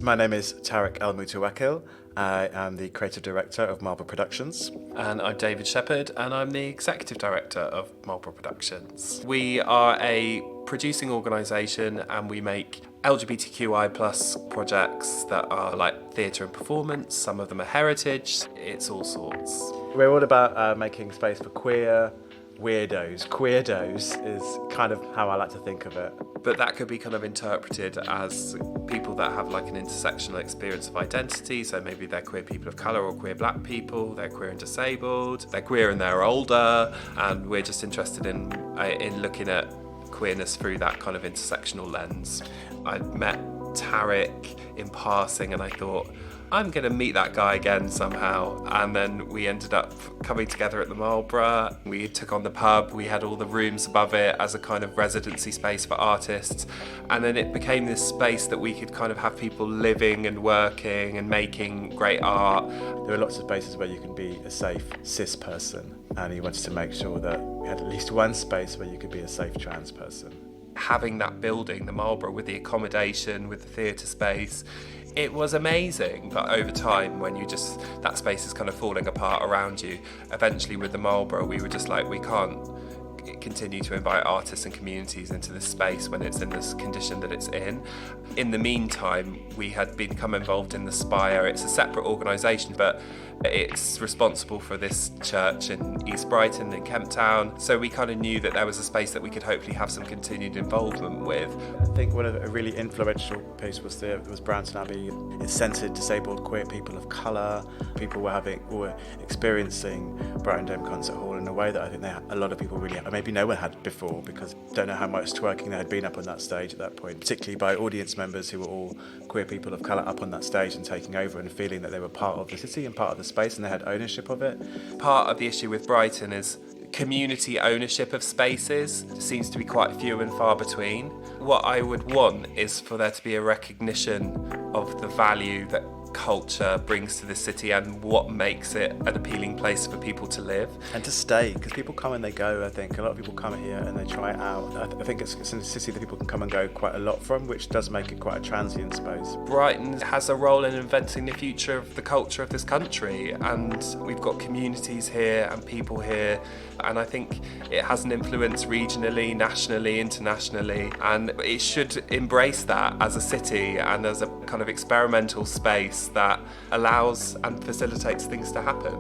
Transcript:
My name is Tarek El Mutawakil. I am the creative director of Marlborough Productions. And I'm David Shepherd, and I'm the executive director of Marlborough Productions. We are a producing organisation, and we make LGBTQI plus projects that are like theatre and performance. Some of them are heritage. It's all sorts. We're all about making space for queer weirdos. Queerdos is kind of how I like to think of it. But that could be kind of interpreted as people that have like an intersectional experience of identity. So maybe they're queer people of colour or queer black people, they're queer and disabled, they're queer and they're older, and we're just interested in looking at queerness through that kind of intersectional lens. I met Tarek in passing and I thought, I'm going to meet that guy again somehow. And then we ended up coming together at the Marlborough. We took on the pub, we had all the rooms above it as a kind of residency space for artists. And then it became this space that we could kind of have people living and working and making great art. There are lots of spaces where you can be a safe cis person, and he wanted to make sure that we had at least one space where you could be a safe trans person. Having that building, the Marlborough, with the accommodation, with the theatre space, it was amazing. But over time, when that space is kind of falling apart around you, eventually with the Marlborough, we were just like, we can't continue to invite artists and communities into this space when it's in this condition that it's in. In the meantime, we had become involved in the Spire. It's a separate organisation, but it's responsible for this church in East Brighton in Kemp Town. So we kind of knew that there was a space that we could hopefully have some continued involvement with. I think one of a really influential piece was Brighton Abbey. It centred disabled queer people of colour. People were experiencing Brighton Dome Concert Hall in a way that I think a lot of people really, maybe no one had before, because I don't know how much twerking there had been up on that stage at that point, particularly by audience members who were all queer people of colour up on that stage and taking over and feeling that they were part of the city and part of the space and they had ownership of it. Part of the issue with Brighton is community ownership of spaces seems to be quite few and far between. What I would want is for there to be a recognition of the value that culture brings to the city and what makes it an appealing place for people to live. And to stay, because people come and they go, I think. A lot of people come here and they try it out. I think it's a city that people can come and go quite a lot from, which does make it quite a transient space. Brighton has a role in inventing the future of the culture of this country, and we've got communities here and people here, and I think it has an influence regionally, nationally, internationally, and it should embrace that as a city and as a kind of experimental space that allows and facilitates things to happen.